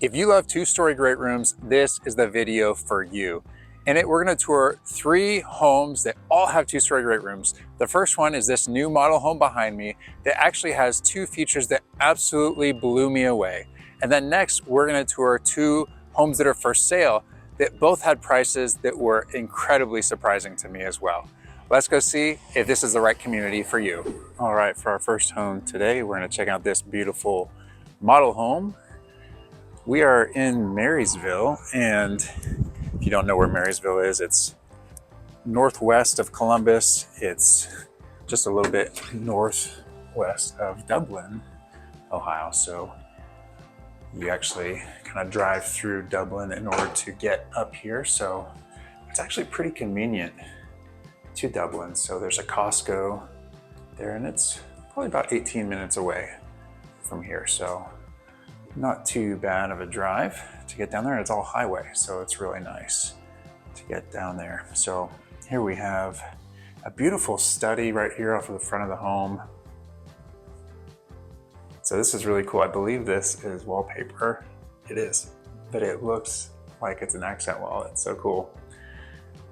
If you love two-story great rooms, this is the video for you. We're going to tour 3 homes that all have two-story great rooms. The first one is this new model home behind me that actually has 2 features that absolutely blew me away. And then next, we're going to tour 2 homes that are for sale that both had prices that were incredibly surprising to me as well. Let's go see if this is the right community for you. All right, for our first home today, we're going to check out this beautiful model home. We are in Marysville, and if you don't know where Marysville is, it's northwest of Columbus. It's just a little bit northwest of Dublin, Ohio. So you actually kind of drive through Dublin in order to get up here. So it's actually pretty convenient to Dublin. So there's a Costco there, and it's probably about 18 minutes away from here. So not too bad of a drive to get down there. It's all highway, so it's really nice to get down there. So here we have a beautiful study right here off of the front of the home. So this is really cool. I believe this is wallpaper. It is, but it looks like it's an accent wall. It's so cool.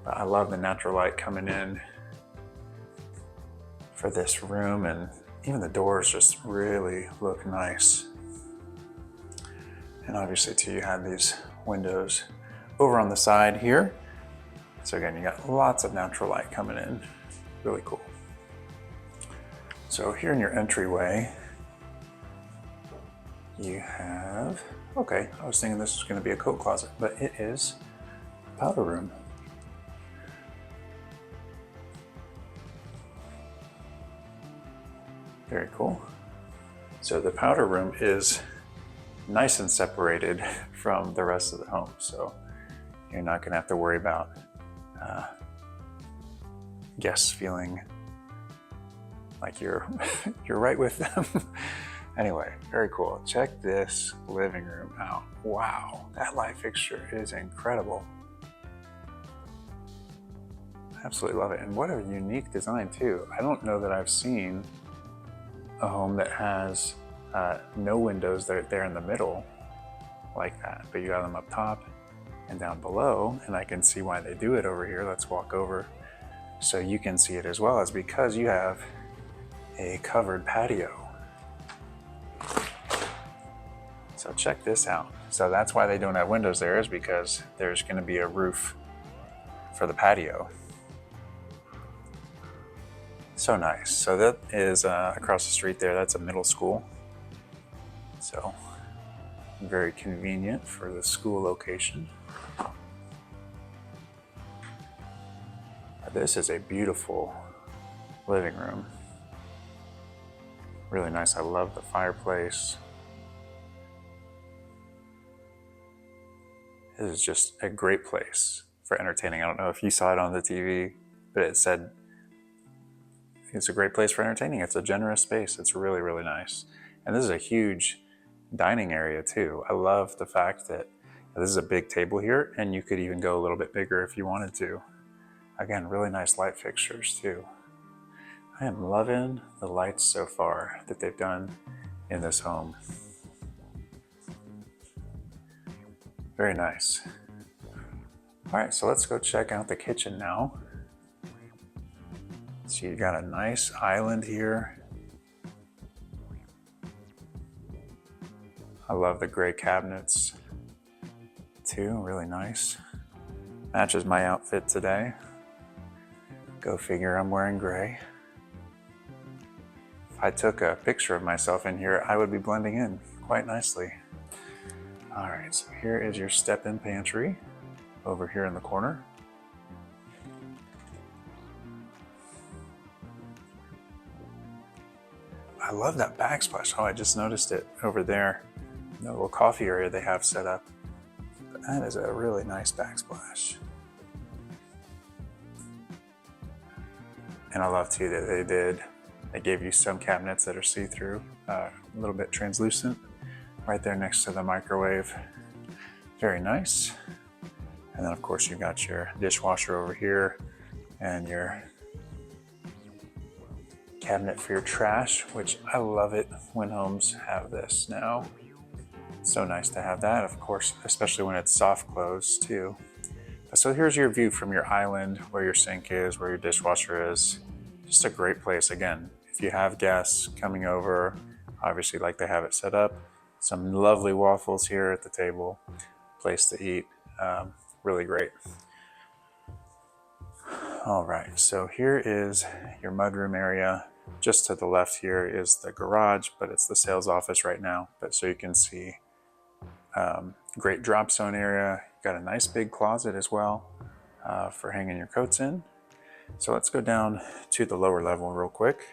But I love the natural light coming in for this room, and even the doors just really look nice. And obviously too, you have these windows over on the side here. So again, you got lots of natural light coming in. Really cool. So here in your entryway, you have, okay, I was thinking this was going to be a coat closet, but it is a powder room. Very cool. So the powder room is nice and separated from the rest of the home, so you're not going to have to worry about guests feeling like you're right with them. Anyway, very cool. Check this living room out. Wow, that light fixture is incredible. Absolutely love it. And what a unique design too. I don't know that I've seen a home that has no windows that are there in the middle like that, but you got them up top and down below, and I can see why they do it over here. Let's walk over so you can see it as well. As because you have a covered patio. So check this out. So that's why they don't have windows there, is because there's going to be a roof for the patio. So nice. So that is across the street there. That's a middle school. So very convenient for the school location. This is a beautiful living room. Really nice. I love the fireplace. This is just a great place for entertaining. I don't know if you saw it on the TV, but it said it's a great place for entertaining. It's a generous space. It's really, really nice. And this is a huge dining area too. I love the fact that this is a big table here, and you could even go a little bit bigger if you wanted to. Again, really nice light fixtures too. I am loving the lights so far that they've done in this home. Very nice. All right, so let's go check out the kitchen now. So you got a nice island here. I love the gray cabinets too, really nice. Matches my outfit today. Go figure, I'm wearing gray. If I took a picture of myself in here, I would be blending in quite nicely. All right, so here is your step-in pantry over here in the corner. I love that backsplash. Oh, I just noticed it over there. The little coffee area they have set up. But that is a really nice backsplash. And I love too that they gave you some cabinets that are see-through, a little bit translucent, right there next to the microwave. Very nice. And then of course you've got your dishwasher over here and your cabinet for your trash, which I love it when homes have this now. So nice to have that, of course, especially when it's soft close too. So here's your view from your island, where your sink is, where your dishwasher is. Just a great place. Again, if you have guests coming over, obviously like to have it set up. Some lovely waffles here at the table, place to eat, really great. All right, so here is your mudroom area. Just to the left here is the garage, but it's the sales office right now. But so you can see, great drop zone area. Got a nice big closet as well for hanging your coats in. So let's go down to the lower level real quick.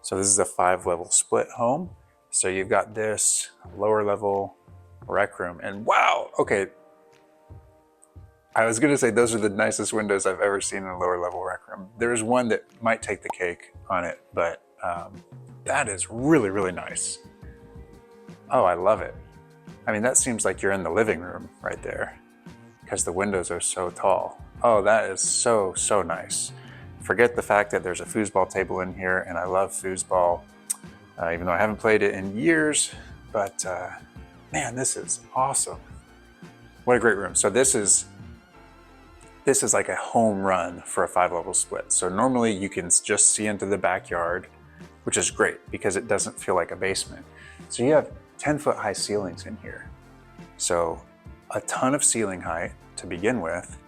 So this is a 5-level split home. So you've got this lower level rec room, and wow, okay. I was gonna say those are the nicest windows I've ever seen in a lower level rec room. There's one that might take the cake on it, but that is really, really nice. Oh, I love it. I mean, that seems like you're in the living room right there because the windows are so tall. Oh, that is so, so nice. Forget the fact that there's a foosball table in here, and I love foosball, even though I haven't played it in years, but man, this is awesome. What a great room. So this is like a home run for a 5-level split. So normally you can just see into the backyard, which is great because it doesn't feel like a basement. So you have 10-foot high ceilings in here. So a ton of ceiling height to begin with,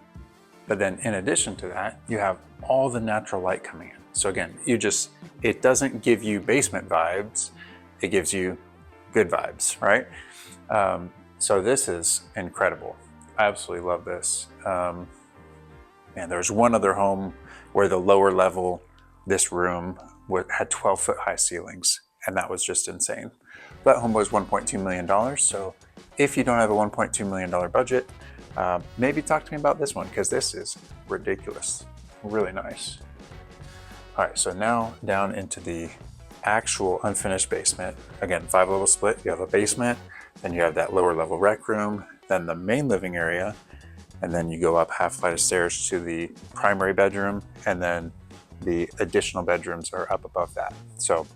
but then in addition to that, you have all the natural light coming in. So again, it doesn't give you basement vibes, it gives you good vibes, right? So this is incredible. I absolutely love this. And there's one other home where the lower level, this room had 12-foot high ceilings, and that was just insane. That home was $1.2 million. So if you don't have a $1.2 million budget, maybe talk to me about this one, because this is ridiculous, really nice. All right, so now down into the actual unfinished basement. Again, 5-level split, you have a basement, then you have that lower level rec room, then the main living area, and then you go up half flight of stairs to the primary bedroom, and then the additional bedrooms are up above that. So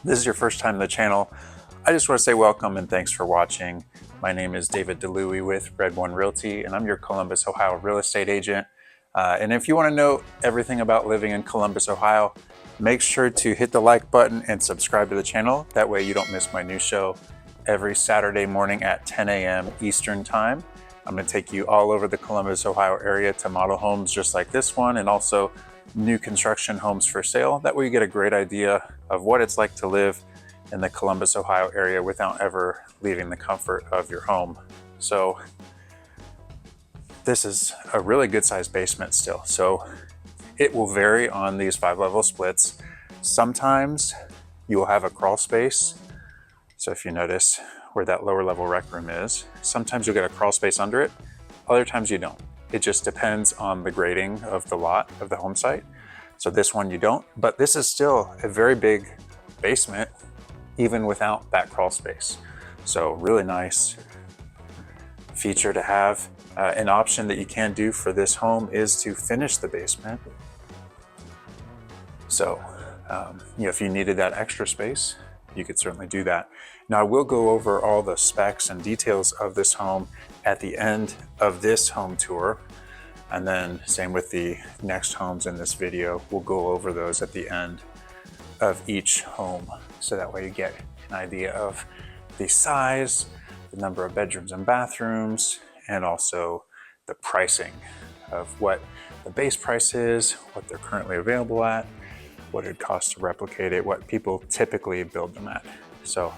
this is your first time on the channel, I just want to say welcome and thanks for watching. My name is David DeLuey with Red One Realty, and I'm your Columbus, Ohio real estate agent. And if you want to know everything about living in Columbus, Ohio, make sure to hit the like button and subscribe to the channel. That way you don't miss my new show every Saturday morning at 10 a.m. Eastern Time. I'm going to take you all over the Columbus, Ohio area to model homes just like this one, and also new construction homes for sale. That way you get a great idea of what it's like to live in the Columbus, Ohio area without ever leaving the comfort of your home. So this is a really good sized basement still. So it will vary on these 5-level splits. Sometimes you will have a crawl space. So if you notice where that lower level rec room is, sometimes you'll get a crawl space under it. Other times you don't. It just depends on the grading of the lot of the home site. So this one you don't, but this is still a very big basement, even without that crawl space. So really nice feature to have. An option that you can do for this home is to finish the basement. So, if you needed that extra space, you could certainly do that. Now I will go over all the specs and details of this home at the end of this home tour. And then same with the next homes in this video, we'll go over those at the end of each home. So that way you get an idea of the size, the number of bedrooms and bathrooms, and also the pricing of what the base price is, what they're currently available at, what it costs to replicate it, what people typically build them at. So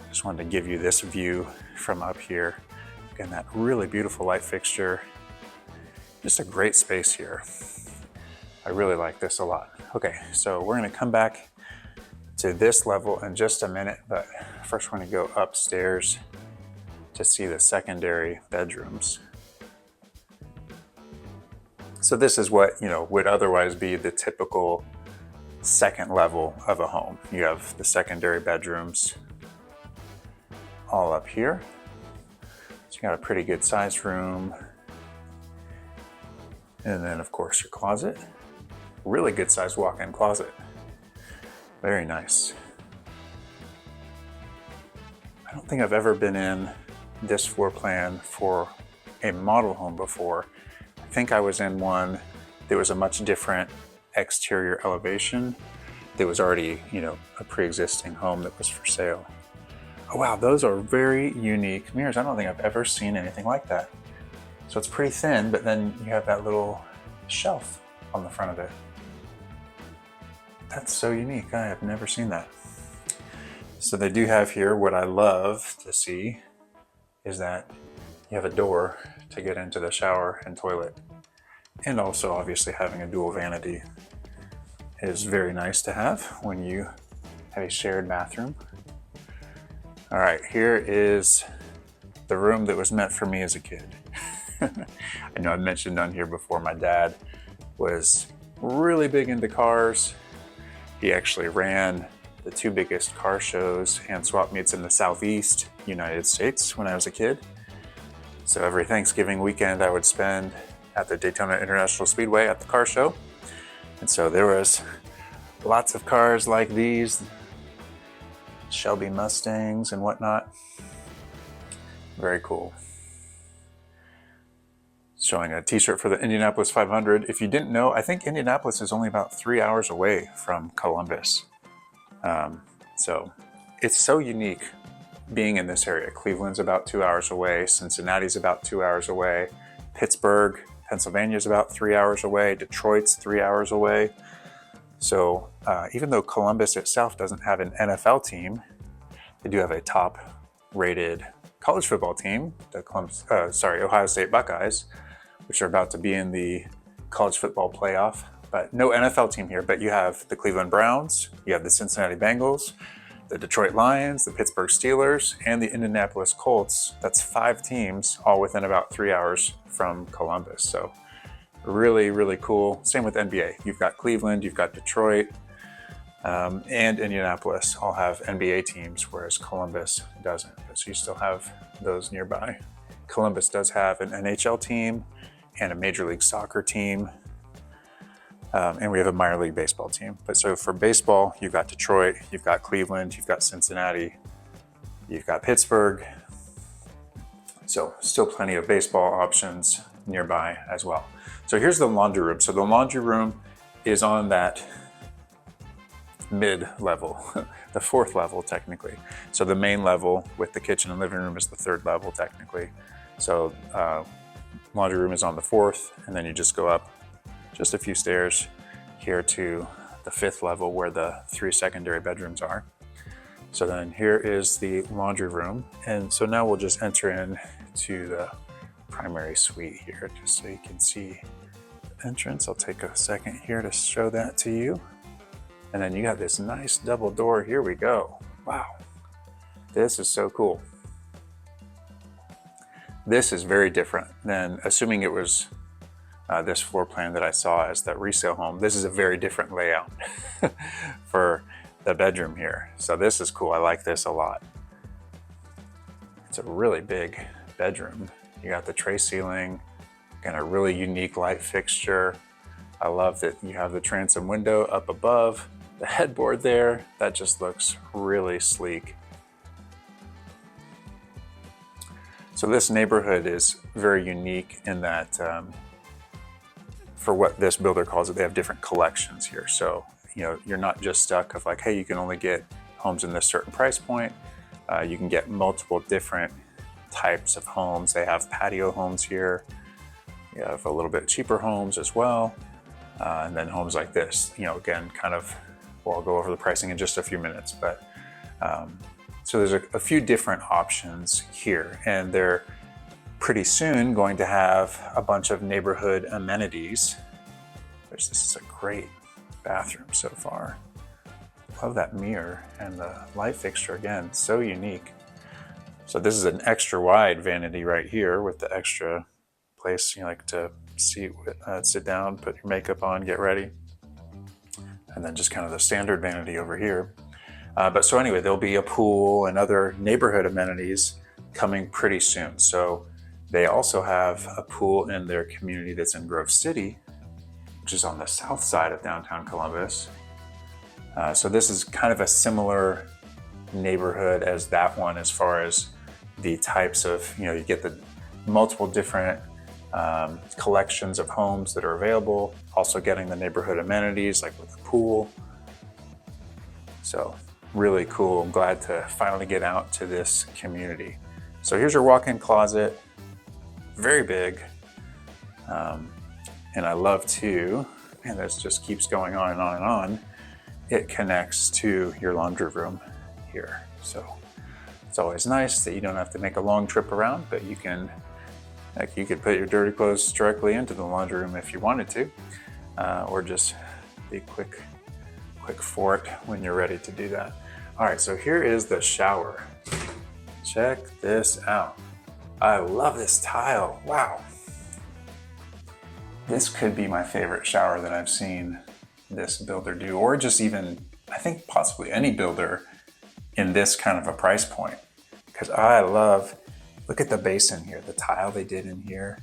just wanted to give you this view from up here. Again, that really beautiful light fixture. Just a great space here. I really like this a lot. Okay, so we're gonna come back to this level in just a minute, but first we're gonna go upstairs to see the secondary bedrooms. So this is what, would otherwise be the typical second level of a home. You have the secondary bedrooms all up here. So you got a pretty good sized room. And then of course your closet. Really good sized walk-in closet. Very nice. I don't think I've ever been in this floor plan for a model home before. I think I was in one that was a much different exterior elevation. That was already, a pre-existing home that was for sale. Oh wow, those are very unique mirrors. I don't think I've ever seen anything like that. So it's pretty thin, but then you have that little shelf on the front of it. That's so unique. I have never seen that. So they do have here, what I love to see is that you have a door to get into the shower and toilet. And also obviously having a dual vanity is very nice to have when you have a shared bathroom. All right, here is the room that was meant for me as a kid. I know I mentioned on here before, my dad was really big into cars. He actually ran the 2 biggest car shows and swap meets in the Southeast United States when I was a kid. So every Thanksgiving weekend I would spend at the Daytona International Speedway at the car show. And so there was lots of cars like these, Shelby Mustangs and whatnot. Very cool. Showing a t-shirt for the Indianapolis 500. If you didn't know, I think Indianapolis is only about 3 hours away from Columbus. So it's so unique being in this area. Cleveland's about 2 hours away. Cincinnati's about 2 hours away. Pittsburgh, Pennsylvania's about 3 hours away. Detroit's 3 hours away. So even though Columbus itself doesn't have an NFL team, they do have a top-rated college football team, the Ohio State Buckeyes, which are about to be in the college football playoff. But no NFL team here, but you have the Cleveland Browns, you have the Cincinnati Bengals, the Detroit Lions, the Pittsburgh Steelers, and the Indianapolis Colts. That's 5 teams, all within about 3 hours from Columbus. So really, really cool. Same with NBA. You've got Cleveland, you've got Detroit, and Indianapolis all have NBA teams, whereas Columbus doesn't. So you still have those nearby. Columbus does have an NHL team and a Major League Soccer team, and we have a minor league baseball team. But so for baseball, you've got Detroit, you've got Cleveland, you've got Cincinnati, you've got Pittsburgh. So still plenty of baseball options nearby as well. So here's the laundry room. So the laundry room is on that mid-level, the 4th level technically. So the main level with the kitchen and living room is the 3rd level technically. So laundry room is on the 4th, and then you just go up just a few stairs here to the 5th level where the 3 secondary bedrooms are. So then here is the laundry room. And so now we'll just enter in to the primary suite here, just so you can see the entrance. I'll take a second here to show that to you. And then you got this nice double door. Here we go. Wow. This is so cool. This is very different than, assuming it was this floor plan that I saw as that resale home. This is a very different layout for the bedroom here. So this is cool. I like this a lot. It's a really big bedroom. You got the tray ceiling and a really unique light fixture. I love that you have the transom window up above, the headboard there. That just looks really sleek. So this neighborhood is very unique in that for what this builder calls it, they have different collections here. So, you're not just stuck of like, hey, you can only get homes in this certain price point. You can get multiple different types of homes. They have patio homes here. You have a little bit cheaper homes as well. And then homes like this, again, well, I'll go over the pricing in just a few minutes, but so there's a few different options here, and they're pretty soon going to have a bunch of neighborhood amenities. This is a great bathroom so far. Love that mirror and the light fixture, again, so unique. So this is an extra wide vanity right here with the extra place you like to sit down, put your makeup on, get ready. And then just kind of the standard vanity over here. But so anyway, there'll be a pool and other neighborhood amenities coming pretty soon. So they also have a pool in their community that's in Grove City, which is on the south side of downtown Columbus. So this is kind of a similar neighborhood as that one as far as the types of, you get the multiple different collections of homes that are available, also getting the neighborhood amenities like with the pool. So really cool. I'm glad to finally get out to this community. So here's your walk-in closet, very big. And I love to, and this just keeps going on and on and on, it connects to your laundry room here. So it's always nice that you don't have to make a long trip around, but you can, like, you could put your dirty clothes directly into the laundry room if you wanted to, or just be quick for it when you're ready to do that. All right, so here is the shower. Check this out. I love this tile. Wow. This could be my favorite shower that I've seen this builder do, or just even, I think possibly any builder in this kind of a price point. Because I love, look at the basin here, the tile they did in here.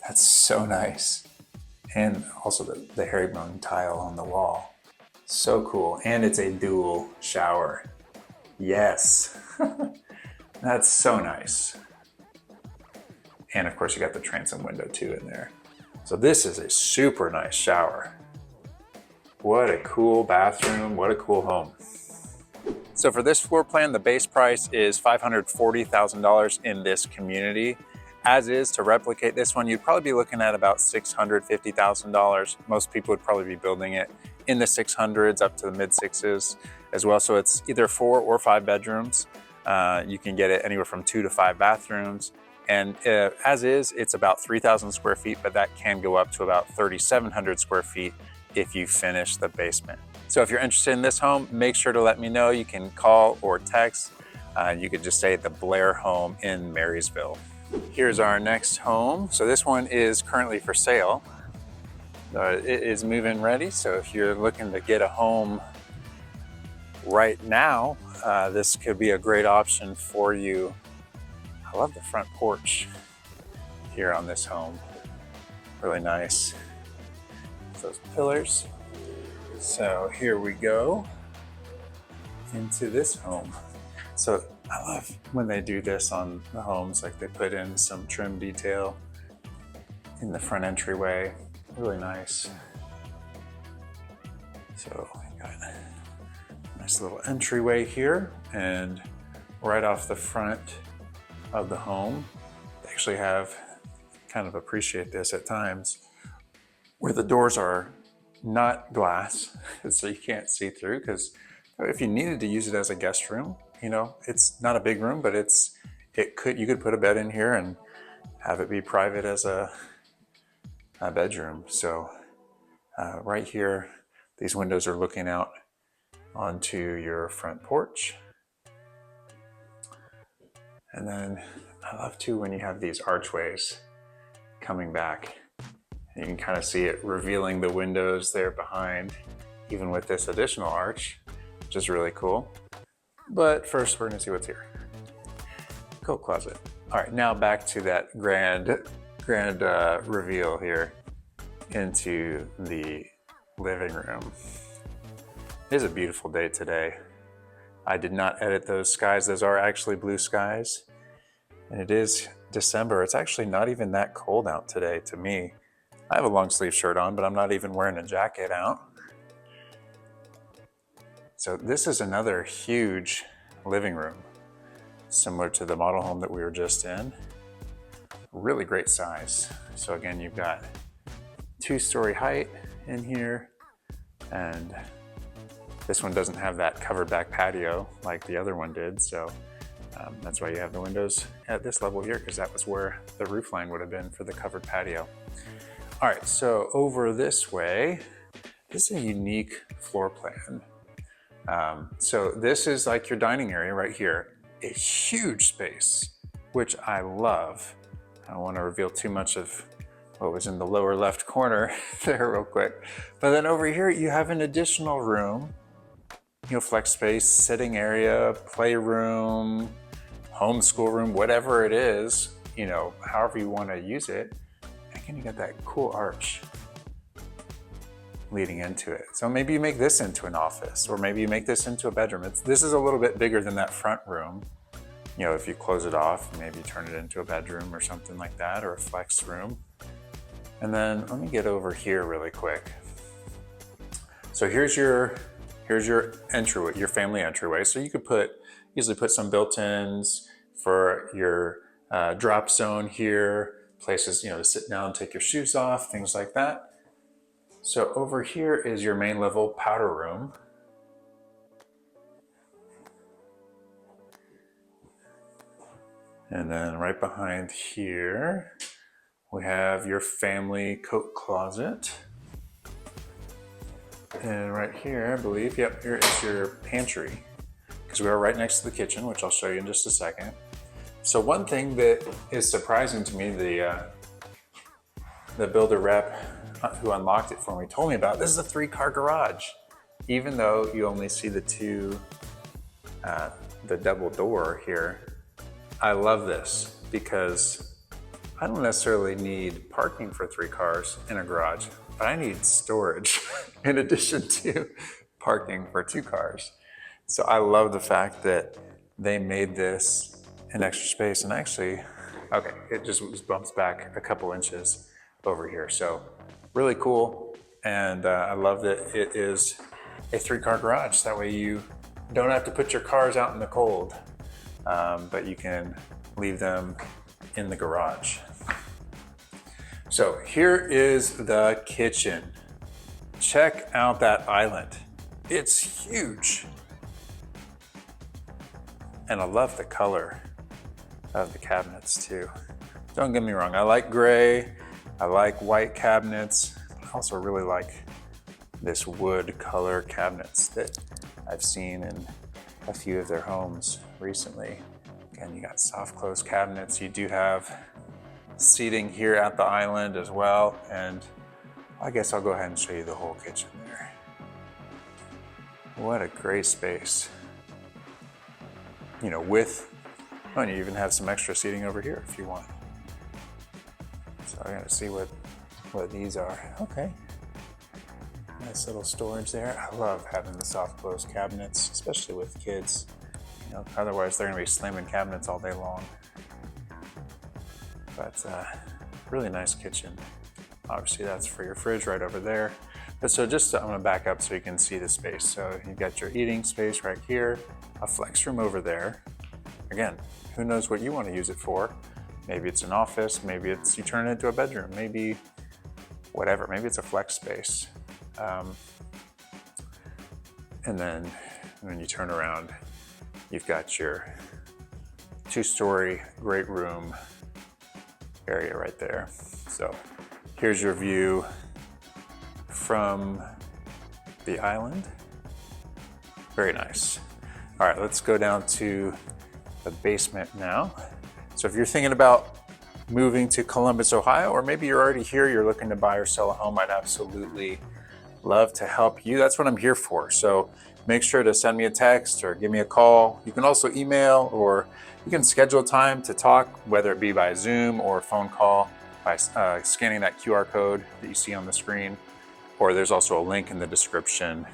That's so nice. And also the herringbone tile on the wall. So cool. And it's a dual shower. Yes. That's so nice. And of course you got the transom window too in there. So this is a super nice shower. What a cool bathroom, what a cool home. So for this floor plan, the base price is $540,000 in this community. As is, to replicate this one, you'd probably be looking at about $650,000. Most people would probably be building it in the 600s up to the mid sixes as well. So it's either 4 or 5 bedrooms. You can get it anywhere from 2 to 5 bathrooms. And as is, it's about 3,000 square feet, but that can go up to about 3,700 square feet if you finish the basement. So if you're interested in this home, make sure to let me know. You can call or text. You could just say the Blair home in Marysville. Here's our next home. So this one is currently for sale. It is move-in ready. So if you're looking to get a home right now, this could be a great option for you. I love the front porch here on this home. Really nice. Those pillars. So here we go into this home. So I love when they do this on the homes, like they put in some trim detail in the front entryway. Really nice. So we got a nice little entryway here, and right off the front of the home, they actually have, kind of appreciate this at times, where the doors are not glass, so you can't see through, because if you needed to use it as a guest room, it's not a big room, but you could put a bed in here and have it be private as a bedroom. So right here, these windows are looking out onto your front porch. And then I love too when you have these archways coming back. You can kind of see it revealing the windows there behind, even with this additional arch, which is really cool. But first, we're gonna see what's here. Coat closet. All right, now back to that grand reveal here into the living room. It is a beautiful day today. I did not edit those skies. Those are actually blue skies. And it is December. It's actually not even that cold out today to me. I have a long sleeve shirt on, but I'm not even wearing a jacket out. So this is another huge living room, similar to the model home that we were just in. Really great size. So again, you've got 2-story height in here, and this one doesn't have that covered back patio like the other one did. So that's why you have the windows at this level here, because that was where the roof line would have been for the covered patio. All right, so over this way, this is a unique floor plan. So this is like your dining area right here, a huge space, which I love. I don't want to reveal too much of what was in the lower left corner there real quick. But then over here, you have an additional room, flex space, sitting area, playroom, homeschool room, whatever it is, however you want to use it. Again, you got that cool arch leading into it. So maybe you make this into an office, or maybe you make this into a bedroom. This is a little bit bigger than that front room. You know, if you close it off, maybe turn it into a bedroom or something like that, or a flex room. And then let me get over here really quick. So here's your entryway, your family entryway. So you could easily put some built-ins for your drop zone here, places, you know, to sit down, take your shoes off, things like that. So over here is your main level powder room. And then right behind here, we have your family coat closet. And right here, I believe, yep, here is your pantry, because we are right next to the kitchen, which I'll show you in just a second. So one thing that is surprising to me, the builder rep who unlocked it for me told me about, this is a 3-car garage. Even though you only see the double door here, I love this because I don't necessarily need parking for 3 cars in a garage, but I need storage in addition to parking for 2 cars. So I love the fact that they made this an extra space, and actually, okay, it just bumps back a couple inches over here. So really cool. And I love that it is a 3-car garage. That way you don't have to put your cars out in the cold, but you can leave them in the garage. So here is the kitchen. Check out that island. It's huge. And I love the color of the cabinets too. Don't get me wrong, I like gray, I like white cabinets. I also really like this wood color cabinets that I've seen in a few of their homes recently. Again, you got soft close cabinets. You do have seating here at the island as well. And I guess I'll go ahead and show you the whole kitchen there. What a great space. You know, and you even have some extra seating over here if you want. So I'm gonna see what these are. Okay. Nice little storage there. I love having the soft close cabinets, especially with kids. You know, otherwise they're gonna be slamming cabinets all day long. But really nice kitchen. Obviously that's for your fridge right over there. But so I'm gonna back up so you can see the space. So you've got your eating space right here, a flex room over there. Again, who knows what you want to use it for? Maybe it's an office, maybe you turn it into a bedroom, maybe whatever, maybe it's a flex space. And then when you turn around, you've got your 2-story great room area right there. So here's your view from the island. Very nice. All right, let's go down to the basement now. So if you're thinking about moving to Columbus, Ohio, or maybe you're already here, you're looking to buy or sell a home, I'd absolutely love to help you. That's what I'm here for. So make sure to send me a text or give me a call. You can also email, or you can schedule time to talk, whether it be by Zoom or phone call by scanning that QR code that you see on the screen. Or there's also a link in the description,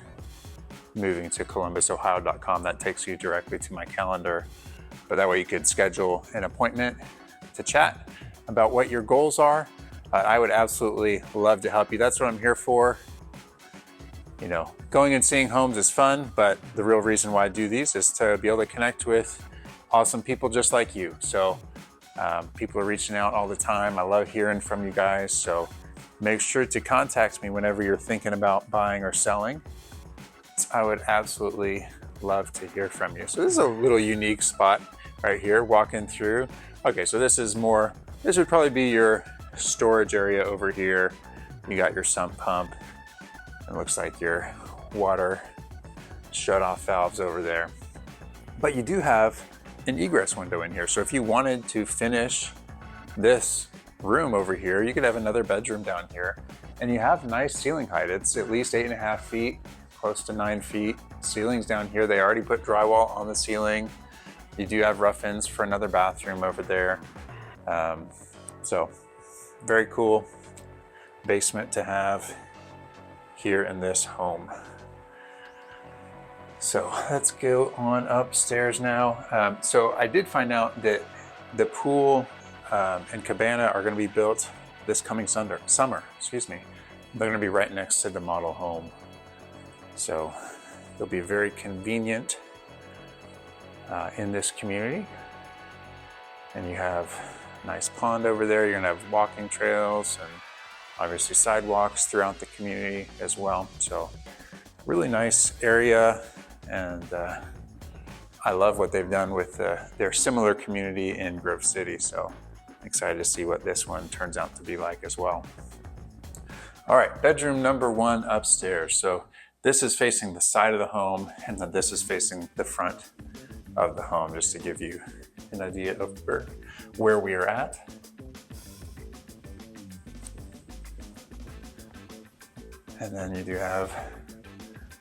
moving to columbusohio.com, that takes you directly to my calendar. But that way you could schedule an appointment to chat about what your goals are. I would absolutely love to help you. That's what I'm here for. You know, going and seeing homes is fun, but the real reason why I do these is to be able to connect with awesome people just like you. So people are reaching out all the time. I love hearing from you guys. So make sure to contact me whenever you're thinking about buying or selling. I would absolutely love to hear from you. So this is a little unique spot right here, walking through. Okay, so this would probably be your storage area over here. You got your sump pump. It looks like your water shut-off valves over there. But you do have an egress window in here. So if you wanted to finish this room over here, you could have another bedroom down here. And you have nice ceiling height. It's at least 8.5 feet, close to 9 feet. Ceilings down here, they already put drywall on the ceiling. You do have rough-ins for another bathroom over there. So very cool basement to have here in this home. So let's go on upstairs now. So I did find out that the pool and cabana are going to be built this coming summer. They're going to be right next to the model home. So they'll be very convenient in this community. And you have a nice pond over there. You're going to have walking trails and obviously sidewalks throughout the community as well. So really nice area. And I love what they've done with their similar community in Grove City. So excited to see what this one turns out to be like as well. All right, bedroom number 1 upstairs. So this is facing the side of the home, and then this is facing the front of the home, just to give you an idea of where we are at. And then you do have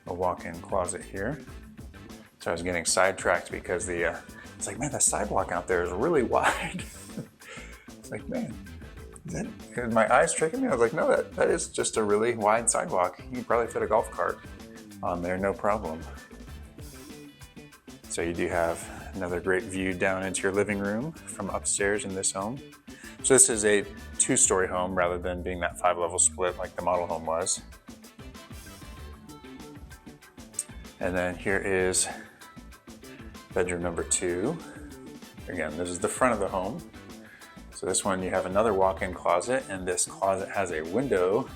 a walk-in closet here. So I was getting sidetracked because it's like, man, the sidewalk out there is really wide. It's like, man, is my eyes tricking me? I was like, no, that is just a really wide sidewalk. You could probably fit a golf cart on there, no problem. So you do have another great view down into your living room from upstairs in this home. So this is a 2-story home rather than being that 5-level split like the model home was. And then here is bedroom number 2. Again, this is the front of the home. So this one, you have another walk-in closet, and this closet has a window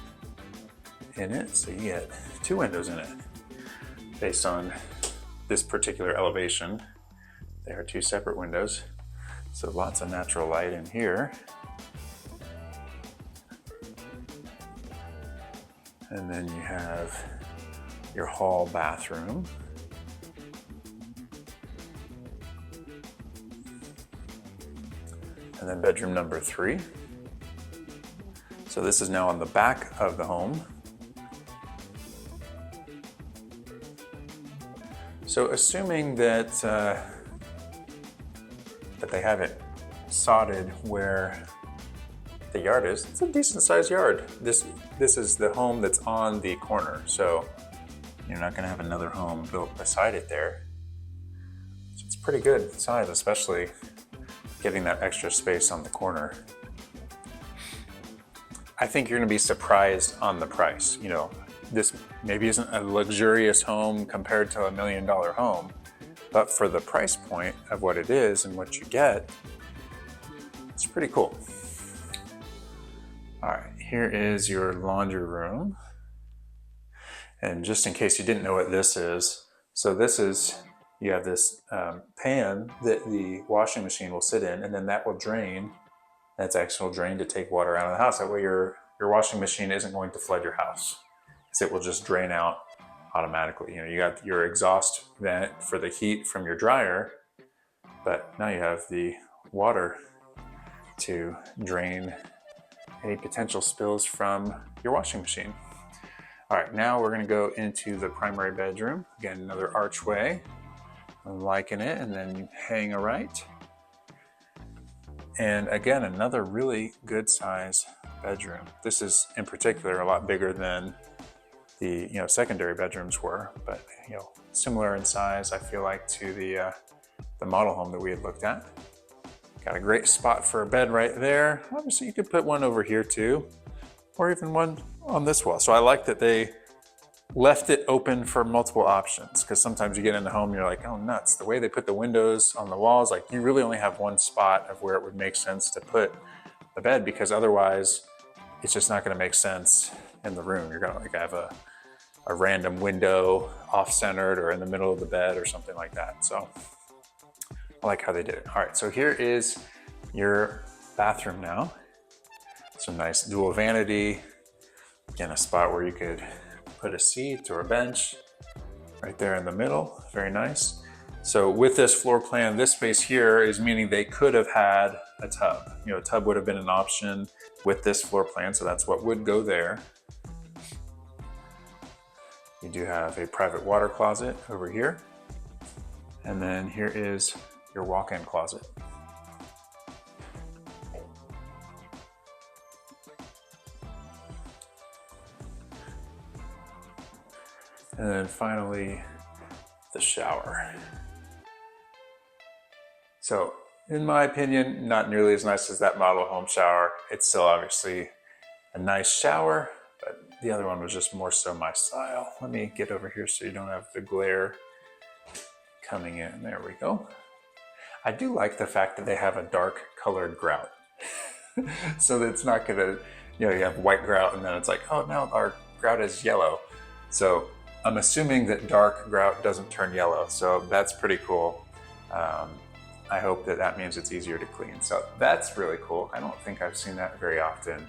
in it. So you get 2 windows in it. Based on this particular elevation, they are 2 separate windows. So lots of natural light in here. And then you have your hall bathroom. And then bedroom number 3. So this is now on the back of the home. So assuming that that they have it sodded where the yard is, it's a decent sized yard. This is the home that's on the corner, so you're not gonna have another home built beside it there. So it's pretty good size, especially getting that extra space on the corner. I think you're gonna be surprised on the price. You know, this maybe isn't a luxurious home compared to $1 million home, but for the price point of what it is and what you get, it's pretty cool. All right, here is your laundry room. And just in case you didn't know what this is, so this is, you have this pan that the washing machine will sit in, and then that will drain. That's actual drain to take water out of the house. That way your washing machine isn't going to flood your house, because it will just drain out automatically. You know, you got your exhaust vent for the heat from your dryer, but now you have the water to drain any potential spills from your washing machine. All right, now we're gonna go into the primary bedroom. Again, another archway. I'm liking it, and then you hang a right. And again, another really good size bedroom. This is in particular a lot bigger than the secondary bedrooms were, but similar in size, I feel like, to the model home that we had looked at. Got a great spot for a bed right there. Obviously you could put one over here too, or even one on this wall. So I like that they left it open for multiple options, because sometimes you get in the home, you're like, oh nuts, the way they put the windows on the walls, like you really only have one spot of where it would make sense to put the bed, because otherwise it's just not gonna make sense in the room. You're gonna have a random window off-centered or in the middle of the bed or something like that. So I like how they did it. All right, so here is your bathroom now. Some nice dual vanity. Again, a spot where you could put a seat or a bench right there in the middle. Very nice. So with this floor plan, this space here is meaning they could have had a tub. A tub would have been an option with this floor plan, so that's what would go there. You do have a private water closet over here. And then here is your walk-in closet. And then finally, the shower. So in my opinion, not nearly as nice as that model home shower. It's still obviously a nice shower, but the other one was just more so my style. Let me get over here so you don't have the glare coming in. There we go. I do like the fact that they have a dark colored grout. So that it's not gonna, you have white grout and then it's like, oh, now our grout is yellow. So I'm assuming that dark grout doesn't turn yellow. So that's pretty cool. I hope that means it's easier to clean. So that's really cool. I don't think I've seen that very often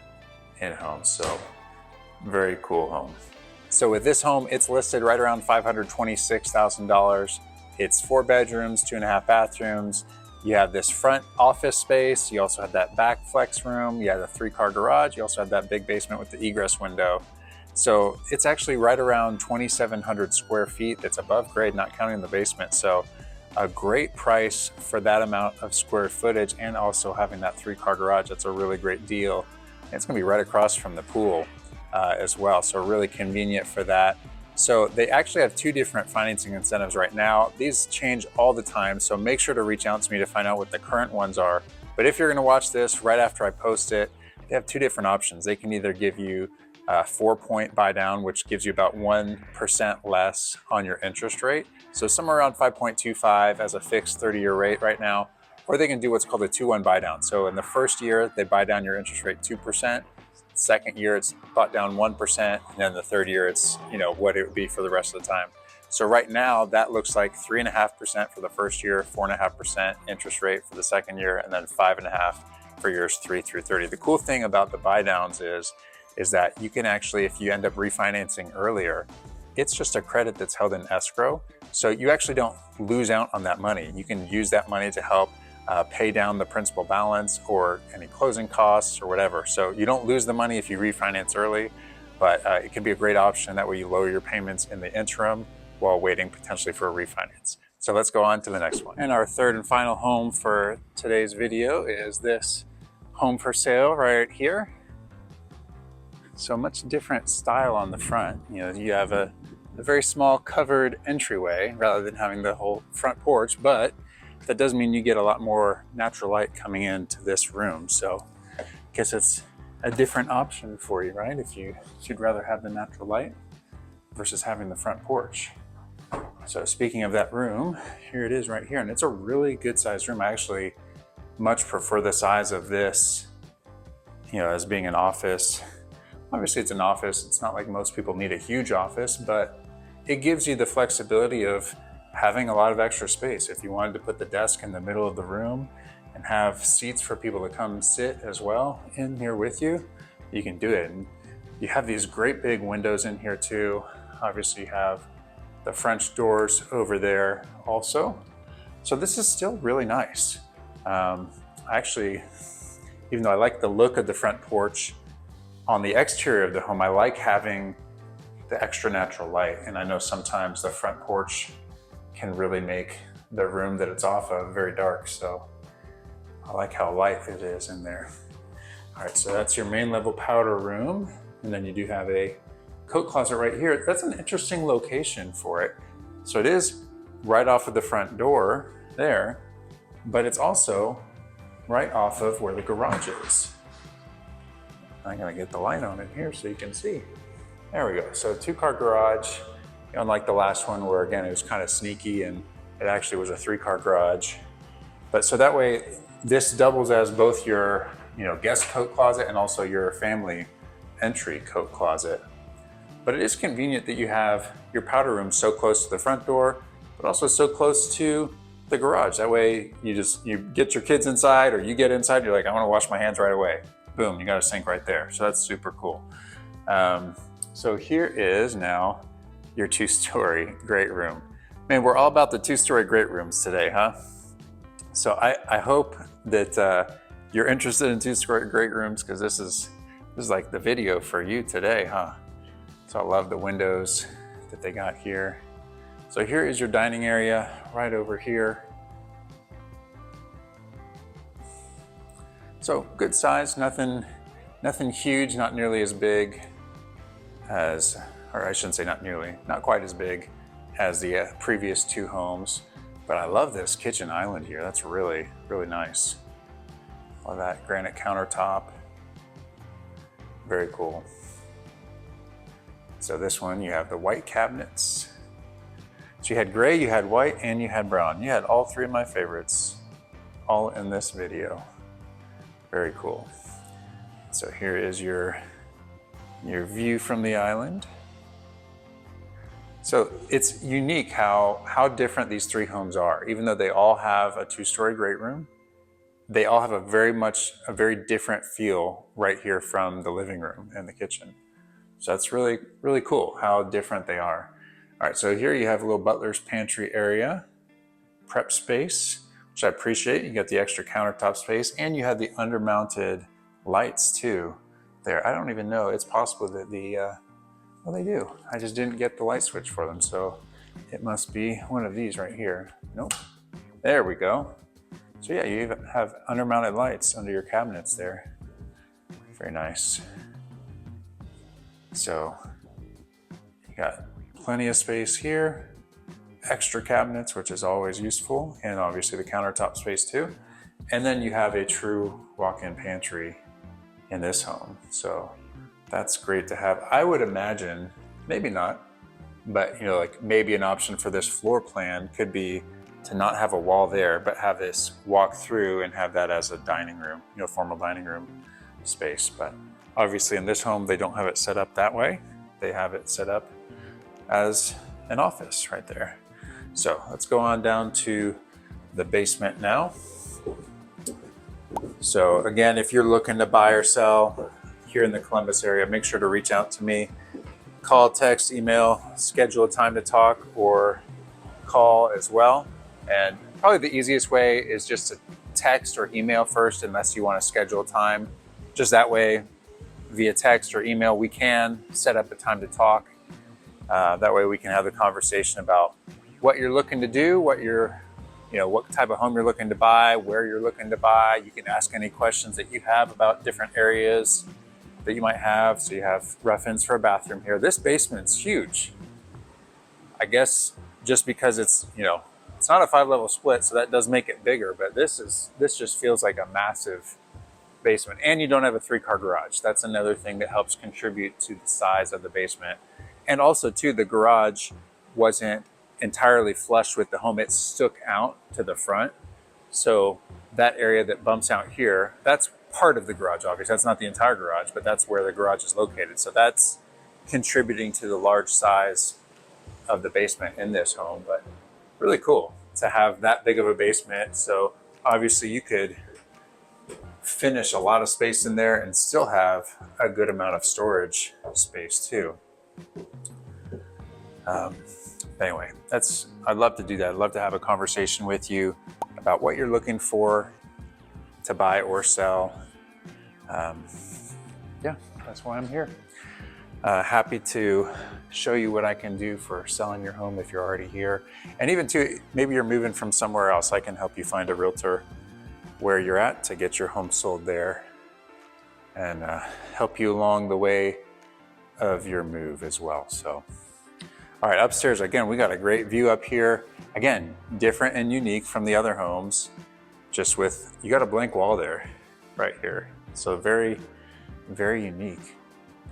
in homes. So very cool home. So with this home, it's listed right around $526,000. It's 4 bedrooms, 2.5 bathrooms. You have this front office space. You also have that back flex room. You have a 3-car garage. You also have that big basement with the egress window. So it's actually right around 2,700 square feet. That's above grade, not counting the basement. So a great price for that amount of square footage, and also having that 3-car garage. That's a really great deal. And it's gonna be right across from the pool as well. So really convenient for that. So they actually have 2 different financing incentives right now. These change all the time, so make sure to reach out to me to find out what the current ones are. But if you're gonna watch this right after I post it, they have 2 different options. They can either give you a 4-point buy down, which gives you about 1% less on your interest rate. So somewhere around 5.25 as a fixed 30-year rate right now. Or they can do what's called a 2-1 buy down. So in the first year, they buy down your interest rate 2%. Second year, it's bought down 1%. And then the third year, it's what it would be for the rest of the time. So right now, that looks like 3.5% for the first year, 4.5% interest rate for the second year, and then 5.5% for years 3 through 30. The cool thing about the buy downs is that you can actually, if you end up refinancing earlier, it's just a credit that's held in escrow. So you actually don't lose out on that money. You can use that money to help pay down the principal balance or any closing costs or whatever. So you don't lose the money if you refinance early, but it can be a great option. That way you lower your payments in the interim while waiting potentially for a refinance. So let's go on to the next one. And our third and final home for today's video is this home for sale right here. So much different style on the front. You have a very small covered entryway rather than having the whole front porch, but that does mean you get a lot more natural light coming into this room. So I guess it's a different option for you, right? If you'd rather have the natural light versus having the front porch. So speaking of that room, here it is right here. And it's a really good sized room. I actually much prefer the size of this, as being an office. Obviously it's an office. It's not like most people need a huge office, but it gives you the flexibility of having a lot of extra space. If you wanted to put the desk in the middle of the room and have seats for people to come sit as well in here with you, you can do it. And you have these great big windows in here too. Obviously you have the French doors over there also. So this is still really nice. Actually, even though I like the look of the front porch, on the exterior of the home, I like having the extra natural light. And I know sometimes the front porch can really make the room that it's off of very dark. So I like how light it is in there. All right, so that's your main level powder room. And then you do have a coat closet right here. That's an interesting location for it. So it is right off of the front door there, but it's also right off of where the garage is. I'm gonna get the light on in here so you can see. There we go. So 2-car garage, unlike the last one where again, it was kind of sneaky and it actually was a 3-car garage. But so that way, this doubles as both your guest coat closet and also your family entry coat closet. But it is convenient that you have your powder room so close to the front door, but also so close to the garage. That way you get your kids inside or you get inside, you're like, I wanna wash my hands right away. Boom, you got a sink right there. So that's super cool. So here is now your 2-story great room. Man, we're all about the 2-story great rooms today, huh? So I hope that you're interested in 2-story great rooms, because this is like the video for you today, huh? So I love the windows that they got here. So here is your dining area right over here. So good size, nothing huge, not nearly as big as or I shouldn't say not nearly, not quite as big as the previous two homes. But I love this kitchen island here. That's really, really nice. Love that granite countertop. Very cool. So this one, you have the white cabinets. So you had gray, you had white, and you had brown. You had all three of my favorites, all in this video. Very cool. So here is your view from the island. So it's unique how different these three homes are. Even though they all have a two-story great room, they all have a very different feel right here from the living room and the kitchen. So that's really, really cool how different they are. All right, so here you have a little butler's pantry area, prep space, which I appreciate. You got the extra countertop space, and you have the under-mounted lights too there. I don't even know, it's possible that well, they do. I just didn't get the light switch for them, so it must be one of these right here. Nope, there we go. So yeah, you even have under-mounted lights under your cabinets there. Very nice. So you got plenty of space here, extra cabinets, which is always useful, and obviously the countertop space too. And then you have a true walk-in pantry in this home. So that's great to have. I would imagine, maybe not, but you know, like maybe an option for this floor plan could be to not have a wall there, but have this walk through and have that as a dining room, you know, formal dining room space. But obviously in this home, they don't have it set up that way. They have it set up as an office right there. So let's go on down to the basement now. So again, if you're looking to buy or sell here in the Columbus area, make sure to reach out to me. Call, text, email, schedule a time to talk, or call as well. And probably the easiest way is just to text or email first, unless you want to schedule a time. Just that way, via text or email, we can set up a time to talk. That way we can have the conversation about what you're looking to do, what type of home you're looking to buy, where you're looking to buy. You can ask any questions that you have about different areas that you might have. So you have reference for a bathroom here. This basement's huge. I guess just because it's not a 5-level split, so that does make it bigger, but this just feels like a massive basement. And you don't have a 3-car garage. That's another thing that helps contribute to the size of the basement. And also too, the garage wasn't entirely flush with the home. It stuck out to the front. So that area that bumps out here, that's part of the garage, obviously. That's not the entire garage, but that's where the garage is located. So that's contributing to the large size of the basement in this home. But really cool to have that big of a basement. So obviously you could finish a lot of space in there and still have a good amount of storage space too. Anyway, I'd love to do that. I'd love to have a conversation with you about what you're looking for to buy or sell. Yeah, that's why I'm here. Happy to show you what I can do for selling your home if you're already here. And even too, maybe you're moving from somewhere else. I can help you find a realtor where you're at to get your home sold there and help you along the way of your move as well. So, all right, upstairs, again, we got a great view up here. Again, different and unique from the other homes, just with, you got a blank wall there, right here. So very, very unique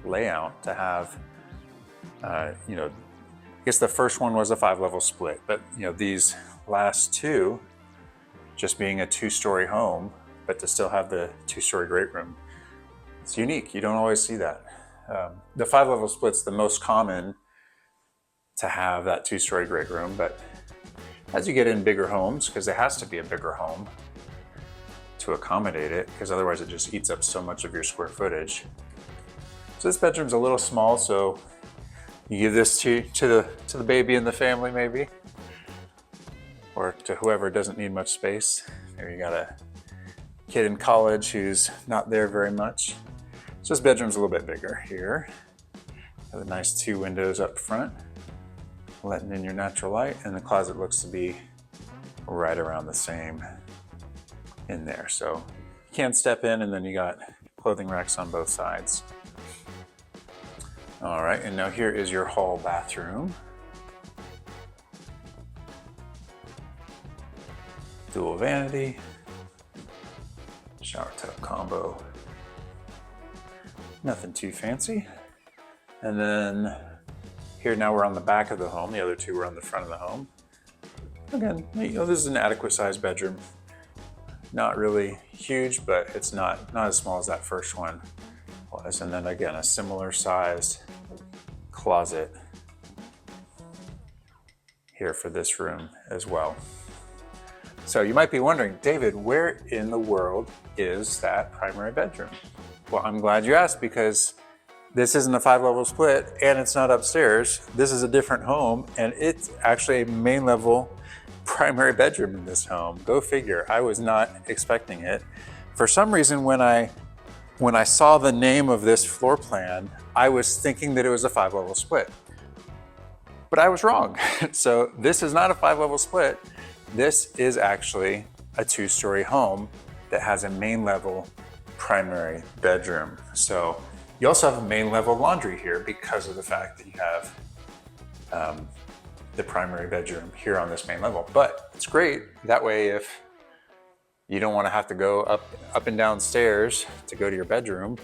layout to have. I guess the first one was a 5-level split, but these last two just being a 2-story home, but to still have the 2-story great room. It's unique. You don't always see that. The 5-level split's the most common to have that 2-story great room, but as you get in bigger homes, because it has to be a bigger home to accommodate it, because otherwise it just eats up so much of your square footage. So this bedroom's a little small, so you give this to the baby in the family maybe, or to whoever doesn't need much space. Maybe you got a kid in college who's not there very much. So this bedroom's a little bit bigger here. Have a nice 2 windows up front, letting in your natural light, and the closet looks to be right around the same in there. So you can step in, and then you got clothing racks on both sides. All right, and now here is your hall bathroom. Dual vanity, shower tub combo. Nothing too fancy. And then here now we're on the back of the home. The other two were on the front of the home. Again, you know, this is an adequate sized bedroom. Not really huge, but it's not as small as that first one was. And then again, a similar sized closet here for this room as well. So you might be wondering, David, where in the world is that primary bedroom? Well, I'm glad you asked, because this isn't a 5-level split and it's not upstairs. This is a different home, and it's actually a main level primary bedroom in this home. Go figure. I was not expecting it. For some reason, when I saw the name of this floor plan, I was thinking that it was a 5-level split, but I was wrong. So this is not a 5-level split. This is actually a 2-story home that has a main level primary bedroom. So you also have a main level laundry here because of the fact that you have the primary bedroom here on this main level. But it's great. That way, if you don't want to have to go up and down stairs to go to your bedroom,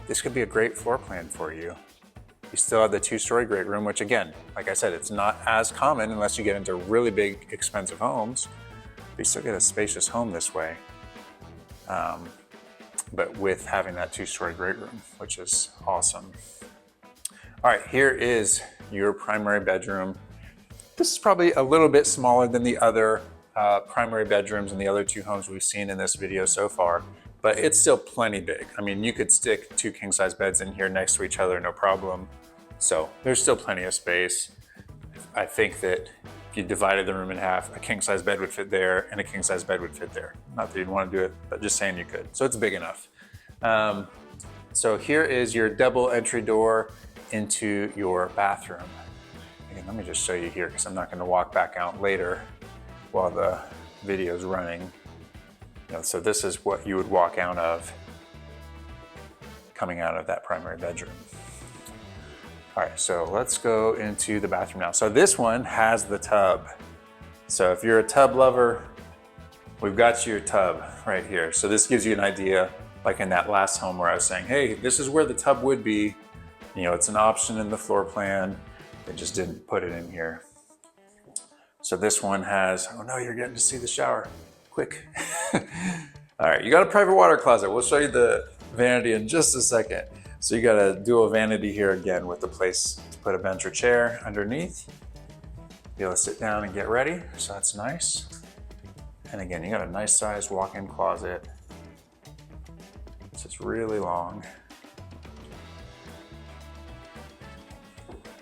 this could be a great floor plan for you. You still have the 2-story great room, which again, like I said, it's not as common unless you get into really big, expensive homes. But you still get a spacious home this way. But with having that 2-story great room, which is awesome. All right, here is your primary bedroom. This is probably a little bit smaller than the other primary bedrooms in the other 2 homes we've seen in this video so far, but it's still plenty big. I mean, you could stick 2 king-size beds in here next to each other, no problem. So there's still plenty of space. I think that if you divided the room in half, a king-size bed would fit there and a king-size bed would fit there. Not that you'd want to do it, but just saying you could. So it's big enough. So here is your double entry door into your bathroom. Again, let me just show you here, because I'm not going to walk back out later while the video is running. You know, so this is what you would walk out of coming out of that primary bedroom. All right, so let's go into the bathroom now. So this one has the tub. So if you're a tub lover, we've got your tub right here. So this gives you an idea, like in that last home where I was saying, hey, this is where the tub would be. You know, it's an option in the floor plan. They just didn't put it in here. So this one has, oh no, you're getting to see the shower. Quick. All right, you got a private water closet. We'll show you the vanity in just a second. So you got a dual vanity here again with the place to put a bench or chair underneath. Be able to sit down and get ready, so that's nice. And again, you got a nice sized walk-in closet. This is really long.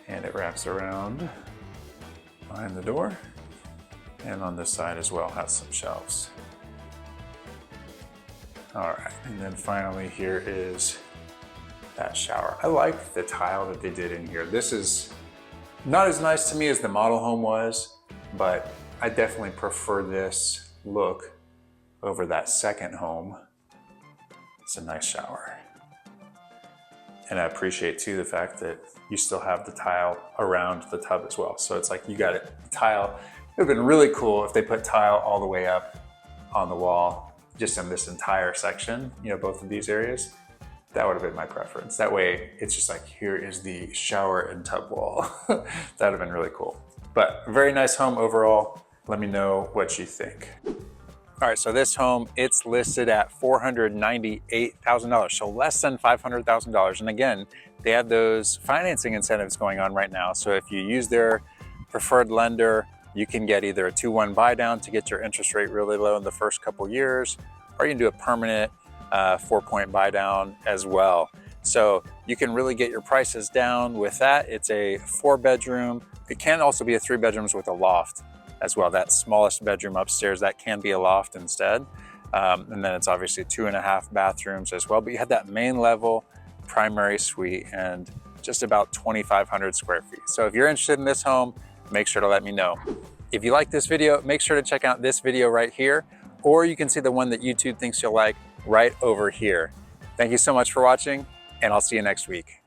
And it wraps around behind the door. And on this side as well has some shelves. All right, and then finally here is that shower. I like the tile that they did in here. This is not as nice to me as the model home was, but I definitely prefer this look over that second home. It's a nice shower. And I appreciate too the fact that you still have the tile around the tub as well. So it's like you got it, tile. It would have been really cool if they put tile all the way up on the wall, just in this entire section, you know, both of these areas. That would have been my preference. That way it's just like, here is the shower and tub wall. That would have been really cool. But very nice home overall. Let me know what you think. All right, so this home, it's listed at $498,000, so less than $500,000. And again, they have those financing incentives going on right now. So if you use their preferred lender, you can get either a 2-1 buy down to get your interest rate really low in the first couple years, or you can do a permanent 4-point buy down as well. So you can really get your prices down with that. It's a 4-bedroom. It can also be a 3 bedrooms with a loft as well. That smallest bedroom upstairs, that can be a loft instead. And then it's obviously 2.5 bathrooms as well. But you have that main level primary suite and just about 2,500 square feet. So if you're interested in this home, make sure to let me know. If you like this video, make sure to check out this video right here, or you can see the one that YouTube thinks you'll like right over here. Thank you so much for watching, and I'll see you next week.